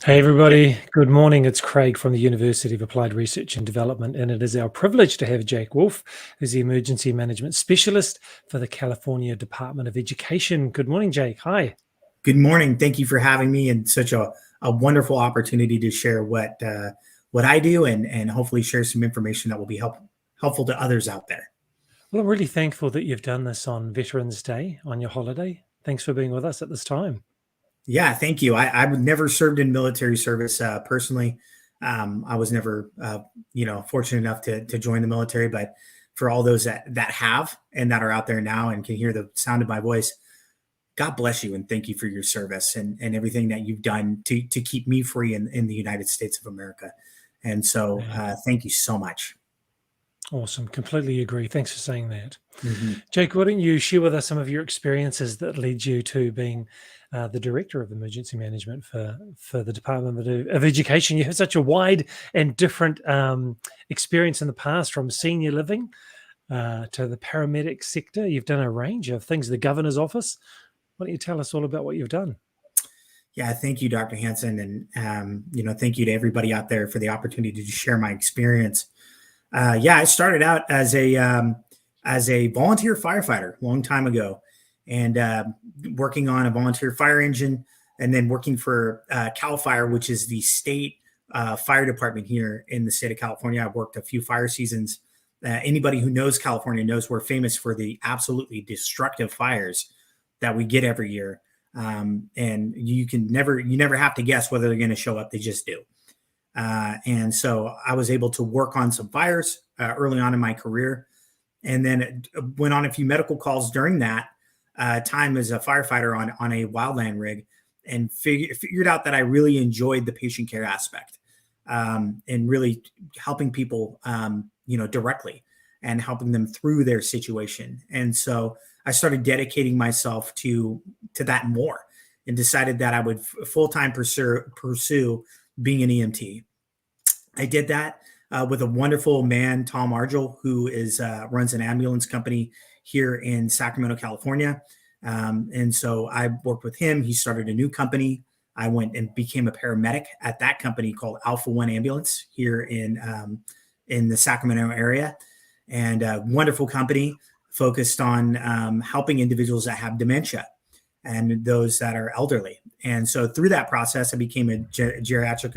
Hey everybody, good morning. It's Craig from the University of Applied Research and Development, and it is our privilege to have Jake Wolf, who's the Emergency Management Specialist for the California Department of Education. Good morning, Jake. Hi. Good morning. Thank you for having me, and such a wonderful opportunity to share what I do, and hopefully share some information that will be helpful to others out there. Well, I'm really thankful that you've done this on Veterans Day on your holiday. Thanks for being with us at this time. Yeah, thank you. I've never served in military service personally. I was never fortunate enough to join the military, but for all those that have and that are out there now and can hear the sound of my voice, God bless you and thank you for your service and everything that you've done to keep me free in the United States of America. And so thank you so much. Awesome. Completely agree. Thanks for saying that. Mm-hmm. Jake, why don't you share with us some of your experiences that led you to being the Director of Emergency Management for the Department of Education? You have such a wide and different experience in the past, from senior living to the paramedic sector. You've done a range of things, the governor's office. Why don't you tell us all about what you've done? Yeah, thank you, Dr. Hansen, and thank you to everybody out there for the opportunity to share my experience. I started out as a volunteer firefighter a long time ago, and working on a volunteer fire engine, and then working for Cal Fire, which is the state fire department here in the state of California. I've worked a few fire seasons. Anybody who knows California knows we're famous for the absolutely destructive fires that we get every year. And you never have to guess whether they're going to show up. They just do. And so I was able to work on some fires early on in my career, and then went on a few medical calls during that time as a firefighter on a wildland rig, and figured out that I really enjoyed the patient care aspect, and really helping people, directly, and helping them through their situation. And so I started dedicating myself to that more, and decided that I would full-time pursue being an EMT. I did that with a wonderful man, Tom Argel, who runs an ambulance company here in Sacramento, California. And so I worked with him. He started a new company. I went and became a paramedic at that company called Alpha One Ambulance here in the Sacramento area, and a wonderful company focused on helping individuals that have dementia and those that are elderly. And so through that process, I became a geriatric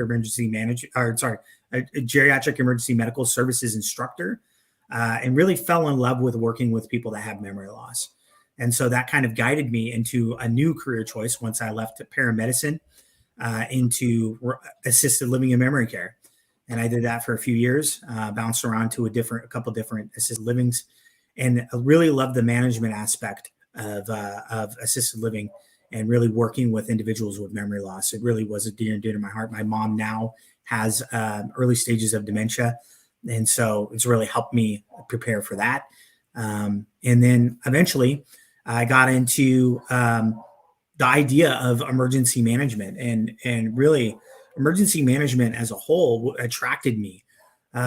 emergency medical services instructor, and really fell in love with working with people that have memory loss. And so that kind of guided me into a new career choice once I left paramedicine, into assisted living and memory care. And I did that for a few years, bounced around to a couple different assisted livings, and I really loved the management aspect of assisted living, and really working with individuals with memory loss. It really was a dear and dear to my heart. My mom now has early stages of dementia, and so it's really helped me prepare for that. And then eventually I got into the idea of emergency management, and really emergency management as a whole attracted me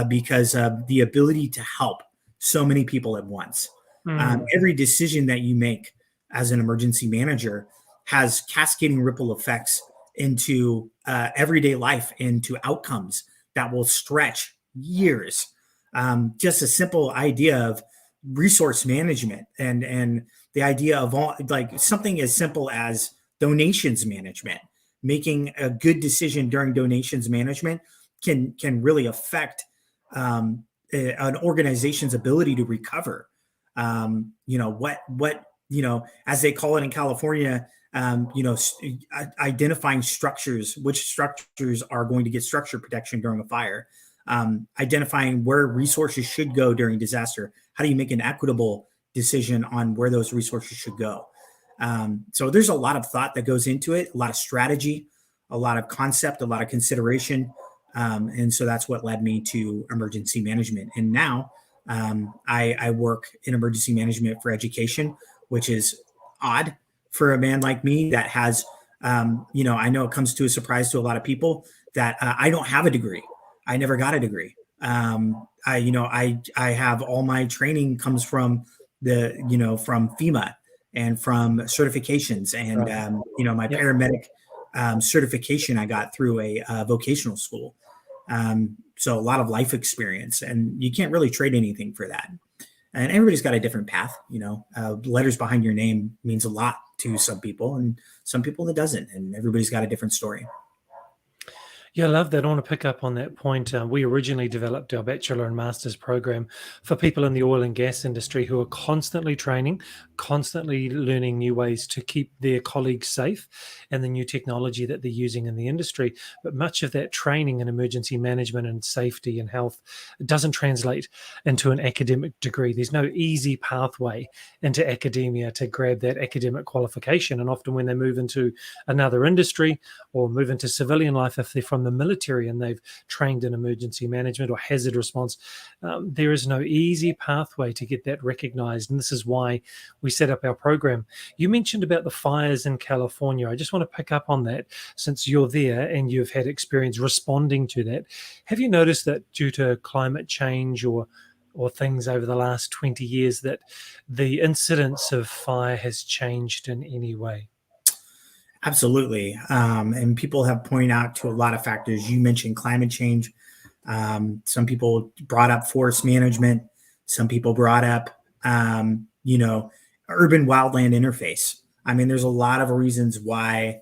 because of the ability to help so many people at once. Every decision that you make as an emergency manager has cascading ripple effects into everyday life, into outcomes that will stretch years. Just a simple idea of resource management, and the idea of something as simple as donations management, making a good decision during donations management can really affect an organization's ability to recover. As they call it in California, identifying structures, which structures are going to get structure protection during a fire, identifying where resources should go during disaster. How do you make an equitable decision on where those resources should go? So there's a lot of thought that goes into it, a lot of strategy, a lot of concept, a lot of consideration. And so that's what led me to emergency management. And now I work in emergency management for education, which is odd for a man like me that has, I know it comes to a surprise to a lot of people that I don't have a degree. I never got a degree. I have all my training comes from from FEMA and from certifications, and my paramedic certification I got through a vocational school. So a lot of life experience, and you can't really trade anything for that. And everybody's got a different path. Letters behind your name means a lot to some people, and some people it doesn't. And everybody's got a different story. Yeah, I love that. I want to pick up on that point. We originally developed our bachelor and master's program for people in the oil and gas industry who are constantly training, constantly learning new ways to keep their colleagues safe and the new technology that they're using in the industry. But much of that training in emergency management and safety and health doesn't translate into an academic degree. There's no easy pathway into academia to grab that academic qualification. And often when they move into another industry or move into civilian life, if they're from the military and they've trained in emergency management or hazard response, there is no easy pathway to get that recognized. And this is why we set up our program. You mentioned about the fires in California. I just want to pick up on that since you're there and you've had experience responding to that. Have you noticed that due to climate change or things over the last 20 years that the incidence of fire has changed in any way? Absolutely. And people have pointed out to a lot of factors. You mentioned climate change. Some people brought up forest management. Some people brought up, urban wildland interface. I mean, there's a lot of reasons why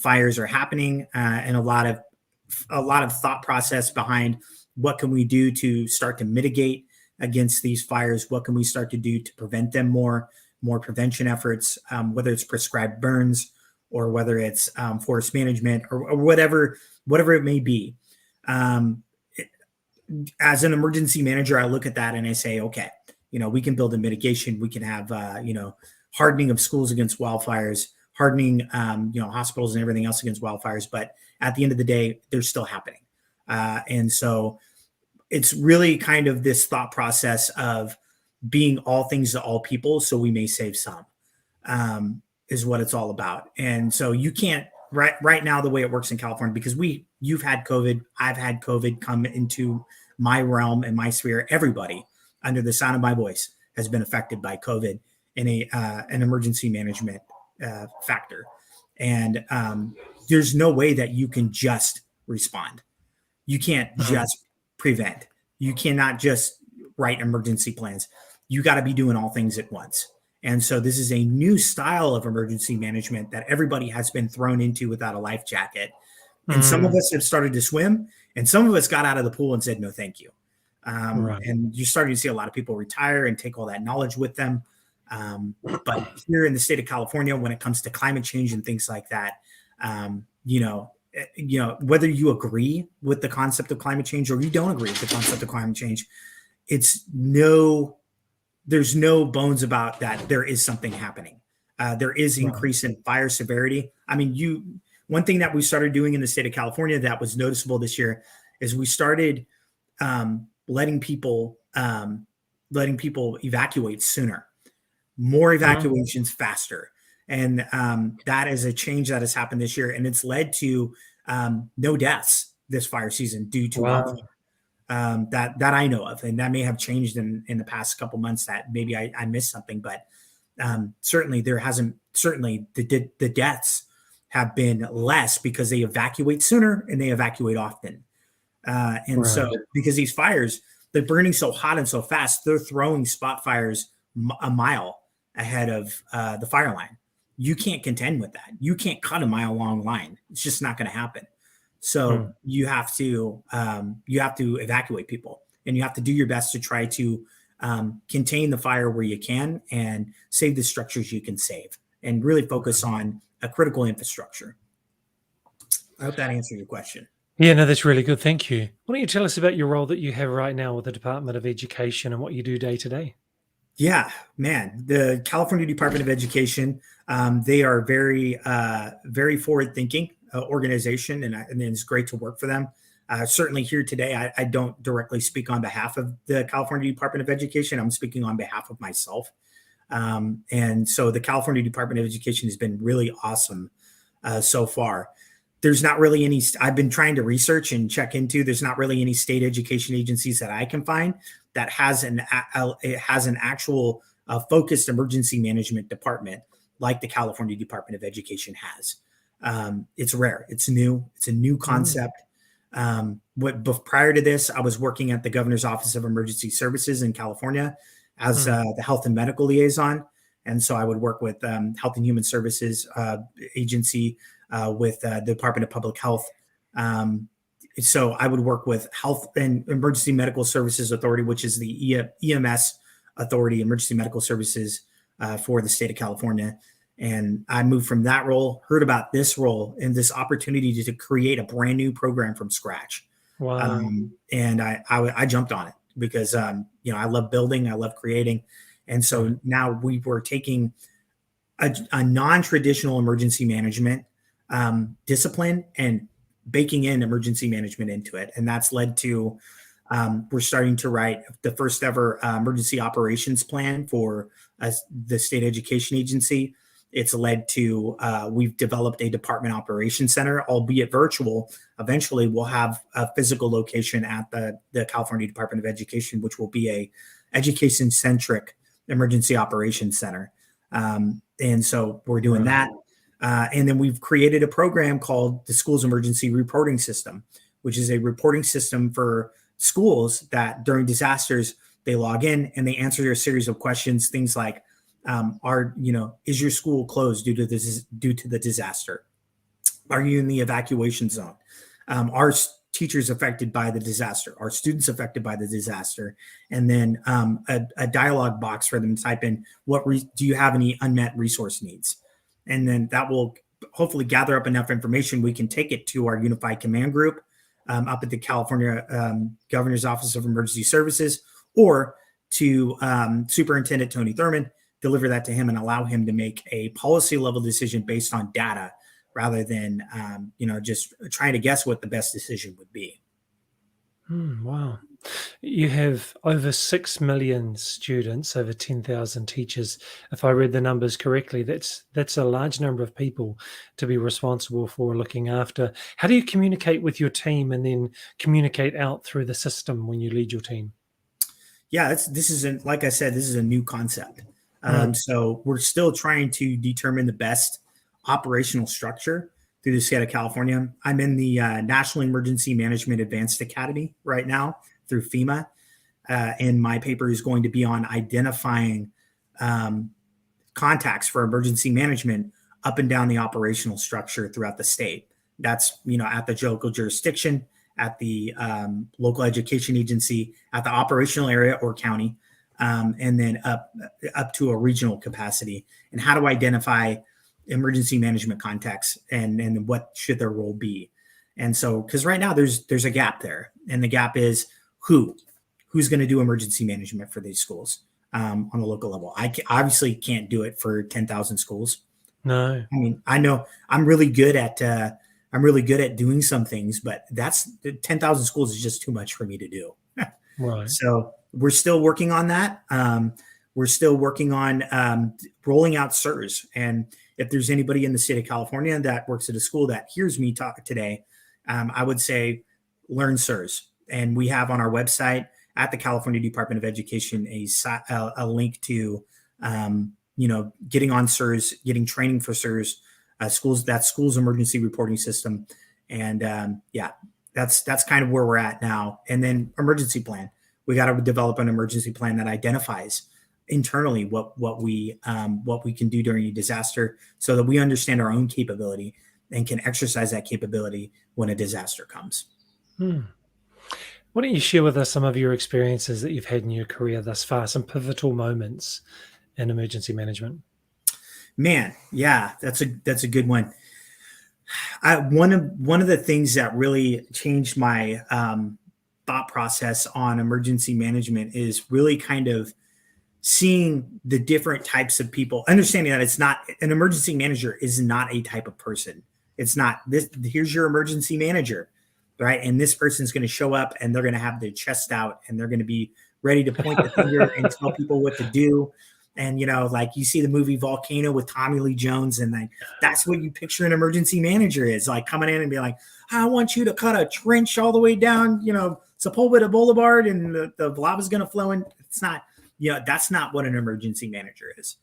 fires are happening, and a lot of thought process behind what can we do to start to mitigate against these fires. What can we start to do to prevent them more prevention efforts, whether it's prescribed burns, or whether it's forest management or whatever it may be. As an emergency manager, I look at that and I say, okay, we can build a mitigation. We can have, hardening of schools against wildfires, hardening, hospitals and everything else against wildfires. But at the end of the day, they're still happening. And so it's really kind of this thought process of being all things to all people, so we may save some. Is what it's all about. And so you can't right now, the way it works in California, because you've had COVID, I've had COVID come into my realm and my sphere. Everybody under the sound of my voice has been affected by COVID in an emergency management factor. And there's no way that you can just respond. You can't just prevent. You cannot just write emergency plans. You got to be doing all things at once. And so this is a new style of emergency management that everybody has been thrown into without a life jacket. And some of us have started to swim, and some of us got out of the pool and said, no, thank you. And you're starting to see a lot of people retire and take all that knowledge with them. But here in the state of California, when it comes to climate change and things like that, whether you agree with the concept of climate change or you don't agree with the concept of climate change, there's no bones about that. There is something happening. There is increase in fire severity. I mean, one thing that we started doing in the state of California that was noticeable this year is we started letting people evacuate sooner, more evacuations faster. And that is a change that has happened this year. And it's led to no deaths this fire season due to wildfire. That I know of, and that may have changed in the past couple months. That maybe I missed something, but certainly there hasn't. Certainly the deaths have been less because they evacuate sooner and they evacuate often. So because these fires, they're burning so hot and so fast, they're throwing spot fires a mile ahead of the fire line. You can't contend with that. You can't cut a mile long line. It's just not going to happen. So you have to evacuate people, and you have to do your best to try to contain the fire where you can and save the structures you can save, and really focus on a critical infrastructure. I hope that answered your question. Yeah, no, that's really good. Thank you. Why don't you tell us about your role that you have right now with the Department of Education and what you do day to day? Yeah, man, the California Department of Education, they are very, very forward-thinking organization, and it's great to work for them. Certainly here today, I don't directly speak on behalf of the California Department of Education. I'm speaking on behalf of myself. And so the California Department of Education has been really awesome so far. There's not really any, I've been trying to research and check into, there's not really any state education agencies that I can find that has an actual focused emergency management department like the California Department of Education has. It's rare. It's new. It's a new concept. Prior to this, I was working at the Governor's Office of Emergency Services in California as the health and medical liaison. And so I would work with Health and Human Services agency with the Department of Public Health. So I would work with Health and Emergency Medical Services Authority, which is the EMS authority, Emergency Medical Services for the state of California. And I moved from that role, heard about this role and this opportunity to create a brand new program from scratch. Wow. And I jumped on it because, I love building, I love creating. And so now we were taking a non-traditional emergency management discipline and baking in emergency management into it. And that's led to, we're starting to write the first ever emergency operations plan for the state education agency. It's led to, we've developed a department operations center, albeit virtual. Eventually we'll have a physical location at the California Department of Education, which will be a education-centric emergency operations center. And so we're doing that. And then we've created a program called the School's Emergency Reporting System, which is a reporting system for schools that during disasters, they log in and they answer a series of questions, things like, is your school closed due to the disaster? Are you in the evacuation zone? Are teachers affected by the disaster? Are students affected by the disaster? And then a dialogue box for them to type in, do you have any unmet resource needs? And then that will hopefully gather up enough information. We can take it to our unified command group up at the California Governor's Office of Emergency Services, or to Superintendent Tony Thurman, deliver that to him and allow him to make a policy level decision based on data rather than, just trying to guess what the best decision would be. Wow. You have over 6 million students, over 10,000 teachers. If I read the numbers correctly, that's a large number of people to be responsible for looking after. How do you communicate with your team and then communicate out through the system when you lead your team? Yeah, like I said, this is a new concept. So we're still trying to determine the best operational structure through the state of California. I'm in the National Emergency Management Advanced Academy right now through FEMA. And my paper is going to be on identifying contacts for emergency management up and down the operational structure throughout the state. That's, at the local jurisdiction, at the local education agency, at the operational area or county, and then up to a regional capacity. And how to identify emergency management contacts and what should their role be. And so, because right now there's a gap there, and the gap is who's going to do emergency management for these schools on the local level. I obviously can't do it for 10,000 schools. No, I mean, I know I'm really good at doing some things, but that's 10,000 schools is just too much for me to do. right. So we're still working on that. We're still working on rolling out SIRS. And if there's anybody in the state of California that works at a school that hears me talk today, I would say learn SIRS. And we have on our website at the California Department of Education a link to getting on SIRS, getting training for SIRS, school's emergency reporting system. And that's kind of where we're at now. And then emergency plan. We got to develop an emergency plan that identifies internally what we can do during a disaster, so that we understand our own capability and can exercise that capability when a disaster comes. Why don't you share with us some of your experiences that you've had in your career thus far, some pivotal moments in emergency management? Man, yeah, that's a good one. One of the things that really changed my thought process on emergency management is really kind of seeing the different types of people, understanding that it's not an emergency manager is not a type of person. It's not this. Here's your emergency manager, right? And this person's going to show up and they're going to have their chest out and they're going to be ready to point the finger and tell people what to do. And, like you see the movie Volcano with Tommy Lee Jones, and like that's what you picture an emergency manager is, like coming in and be like, I want you to cut a trench all the way down, Sepulveda Boulevard, and the lava's going to flow in. It's not, that's not what an emergency manager is.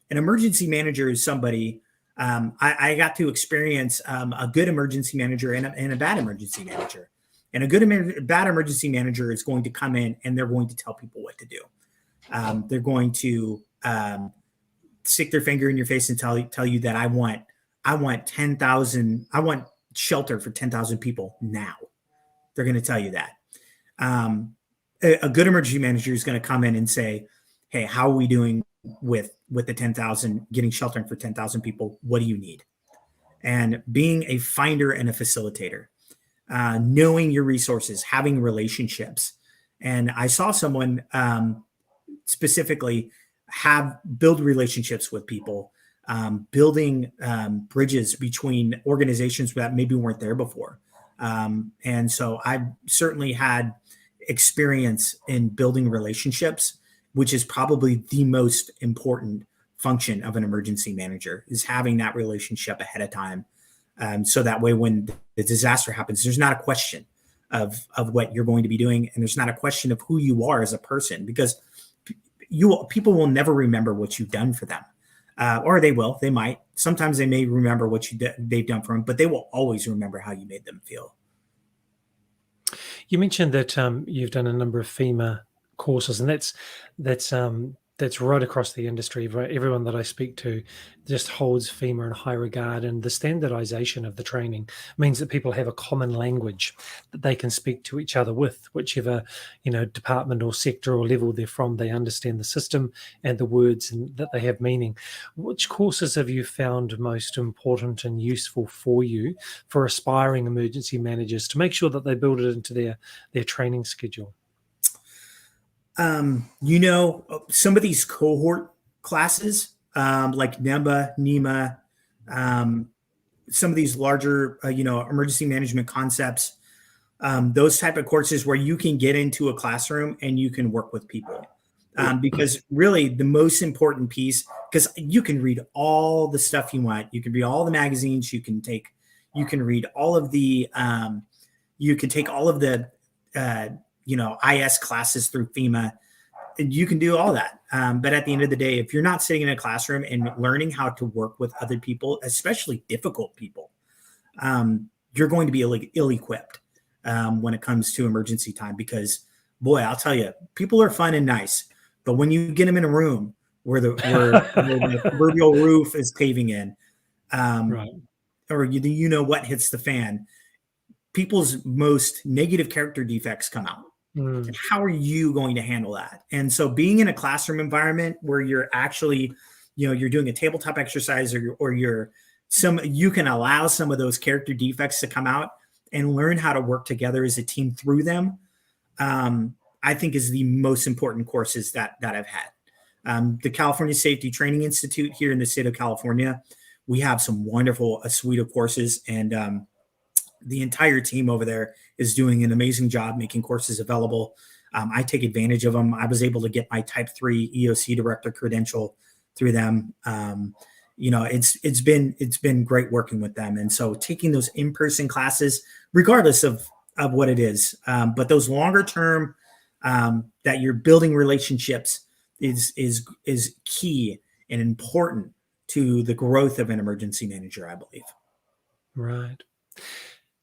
An emergency manager is somebody I got to experience a good emergency manager and a bad emergency manager. And a bad emergency manager is going to come in and they're going to tell people what to do. They're going to stick their finger in your face and tell you that I want shelter for 10,000 people now. They're going to tell you that. A good emergency manager is going to come in and say, hey, how are we doing with the 10,000, getting shelter for 10,000 people? What do you need? And being a finder and a facilitator, knowing your resources, having relationships. And I saw someone specifically build relationships with people, building bridges between organizations that maybe weren't there before. And so I've certainly had experience in building relationships, which is probably the most important function of an emergency manager, is having that relationship ahead of time. So that way, when the disaster happens, there's not a question of what you're going to be doing. And there's not a question of who you are as a person, because people will never remember what you've done for them. Or they will, they might. Sometimes they may remember what they've done for them, but they will always remember how you made them feel. You mentioned that you've done a number of FEMA courses, and that's right across the industry. Right? Everyone that I speak to just holds FEMA in high regard, and the standardization of the training means that people have a common language that they can speak to each other with, whichever department or sector or level they're from. They understand the system and the words, and that they have meaning. Which courses have you found most important and useful for you for aspiring emergency managers to make sure that they build it into their training schedule? Some of these cohort classes, like NEMA, some of these larger, emergency management concepts, those type of courses where you can get into a classroom and you can work with people. Because really the most important piece, because you can read all the stuff you want. You can read all the magazines. You can read all of the, you can take all of the, IS classes through FEMA. You can do all that. But at the end of the day, if you're not sitting in a classroom and learning how to work with other people, especially difficult people, you're going to be ill-equipped when it comes to emergency time. Because, boy, I'll tell you, people are fun and nice. But when you get them in a room where the proverbial roof is caving in, Right. or what hits the fan, people's most negative character defects come out. How are you going to handle that? And so being in a classroom environment where you're actually, you're doing a tabletop exercise or you can allow some of those character defects to come out and learn how to work together as a team through them, I think is the most important courses that I've had. The California Safety Training Institute here in the state of California, we have some wonderful suite of courses, and the entire team over there is doing an amazing job making courses available. I take advantage of them. I was able to get my Type 3 EOC director credential through them. It's been great working with them. And so taking those in-person classes, regardless of what it is, but those longer term that you're building relationships is key and important to the growth of an emergency manager, I believe. Right.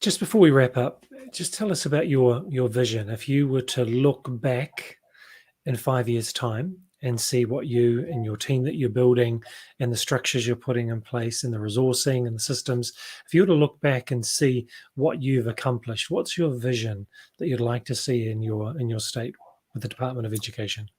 Just before we wrap up, just tell us about your vision. If you were to look back in 5 years' time and see what you and your team that you're building and the structures you're putting in place and the resourcing and the systems, if you were to look back and see what you've accomplished, what's your vision that you'd like to see in your state with the Department of Education?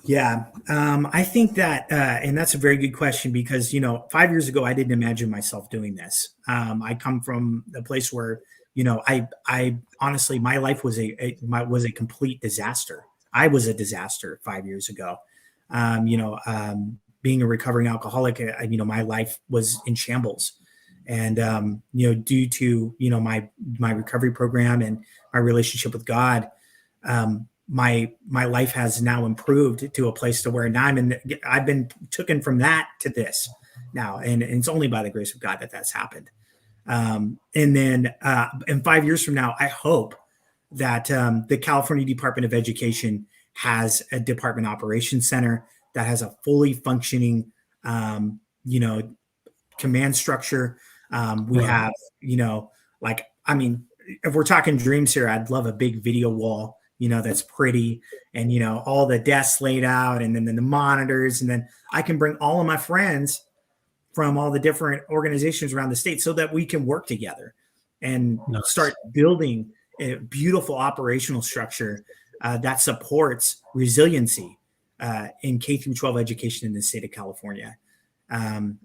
Yeah, I think that, and that's a very good question, because 5 years ago I didn't imagine myself doing this. I come from a place where I honestly, my life was a complete disaster. I was a disaster 5 years ago. Being a recovering alcoholic, my life was in shambles, and due to my recovery program and my relationship with God, my life has now improved to a place to where now I've been taken from that to this now. And it's only by the grace of God that that's happened. And then in 5 years from now, I hope that the California Department of Education has a department operations center that has a fully functioning, command structure. We Right. have, like, I mean, if we're talking dreams here, I'd love a big video wall, that's pretty, and, all the desks laid out, and then the monitors, and then I can bring all of my friends from all the different organizations around the state so that we can work together and Nice. start building a beautiful operational structure that supports resiliency in K through 12 education in the state of California.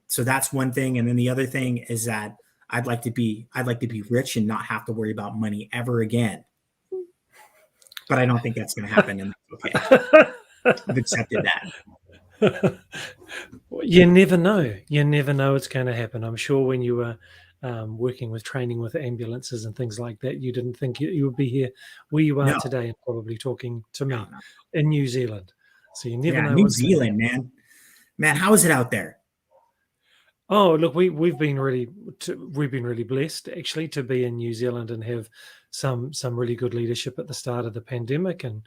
So that's one thing. And then the other thing is that I'd like to be rich and not have to worry about money ever again. But I don't think that's going to happen. And okay, I've accepted that. You never know. You never know it's going to happen. I'm sure when you were working with training with ambulances and things like that, you didn't think you would be here where you are today and probably talking to me in New Zealand. So you never know. New Zealand, man, how is it out there? Oh, look, we've been really blessed actually to be in New Zealand and have some really good leadership at the start of the pandemic and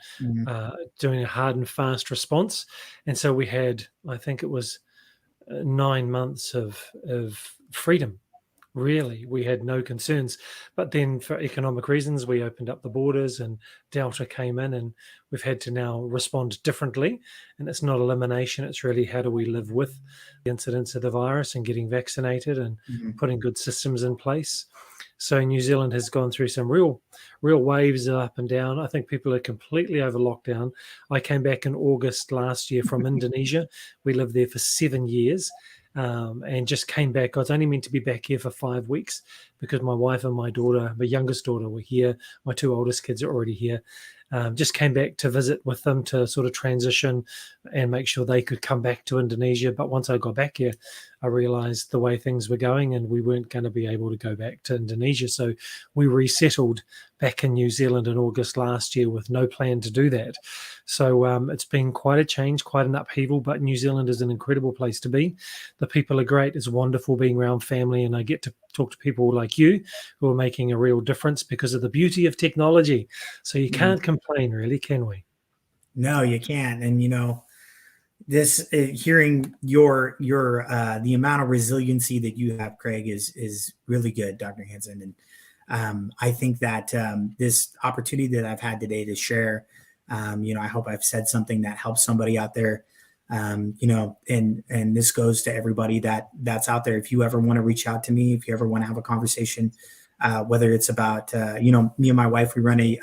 doing a hard and fast response. And so we had, I think it was 9 months of freedom. Really, we had no concerns. But then for economic reasons, we opened up the borders and Delta came in, and we've had to now respond differently. And it's not elimination. It's really how do we live with the incidence of the virus and getting vaccinated and putting good systems in place. So New Zealand has gone through some real waves of up and down. I think people are completely over lockdown. I came back in August last year from Indonesia. We lived there for 7 years. And just came back. I was only meant to be back here for 5 weeks because my wife and my daughter, my youngest daughter, were here. My 2 oldest kids are already here. Just came back to visit with them to sort of transition and make sure they could come back to Indonesia. But once I got back here, I realized the way things were going and we weren't going to be able to go back to Indonesia. So we resettled back in New Zealand in August last year with no plan to do that. So it's been quite a change, quite an upheaval, but New Zealand is an incredible place to be. The people are great. It's wonderful being around family, and I get to talk to people like you who are making a real difference because of the beauty of technology. So you can't complain, really, can we? No, you can't. And, this hearing your the amount of resiliency that you have, Craig, is really good, Dr. Hansen. And I think that this opportunity that I've had today to share, I hope I've said something that helps somebody out there. And this goes to everybody that's out there. If you ever want to reach out to me, if you ever want to have a conversation, whether it's about, me and my wife, we run a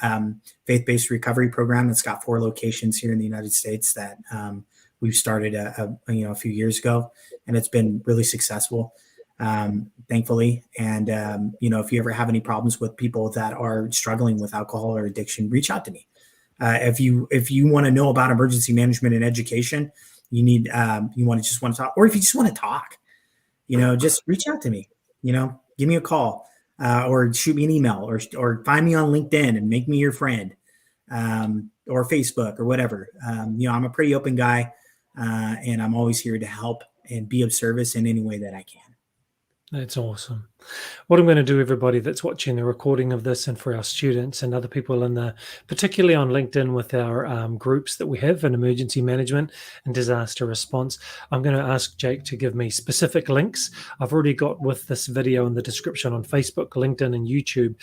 faith-based recovery program that's got 4 locations here in the United States that we've started a few years ago, and it's been really successful, thankfully. And, if you ever have any problems with people that are struggling with alcohol or addiction, reach out to me. If you want to know about emergency management and education, you want to talk, or if you just want to talk, just reach out to me, give me a call, or shoot me an email, or find me on LinkedIn and make me your friend, or Facebook or whatever. I'm a pretty open guy, and I'm always here to help and be of service in any way that I can. That's awesome. What I'm going to do, everybody that's watching the recording of this, and for our students and other people particularly on LinkedIn with our groups that we have in emergency management and disaster response, I'm going to ask Jake to give me specific links. I've already got with this video in the description on Facebook, LinkedIn, and YouTube,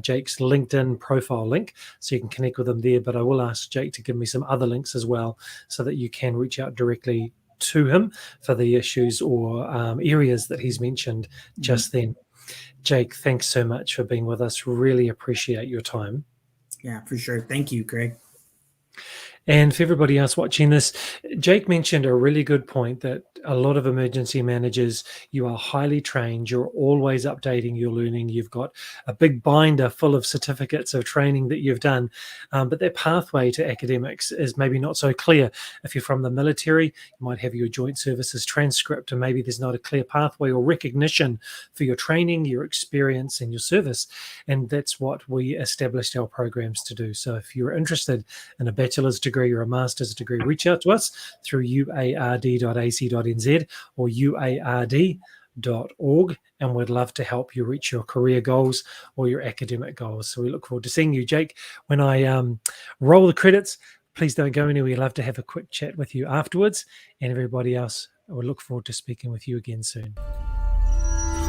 Jake's LinkedIn profile link, so you can connect with him there. But I will ask Jake to give me some other links as well so that you can reach out directly to him for the issues or areas that he's mentioned just then. Jake, thanks so much for being with us. Really appreciate your time. Yeah, for sure. Thank you, Craig. And for everybody else watching this, Jake mentioned a really good point that a lot of emergency managers, you are highly trained, you're always updating your learning, you've got a big binder full of certificates of training that you've done, but that pathway to academics is maybe not so clear. If you're from the military, you might have your joint services transcript, and maybe there's not a clear pathway or recognition for your training, your experience, and your service. And that's what we established our programs to do. So if you're interested in a bachelor's degree or a master's degree, reach out to us through uard.ac.nz or uard.org, and we'd love to help you reach your career goals or your academic goals. So we look forward to seeing you, Jake. When I roll the credits, please don't go anywhere. We'd love to have a quick chat with you afterwards. And everybody else, we look forward to speaking with you again soon.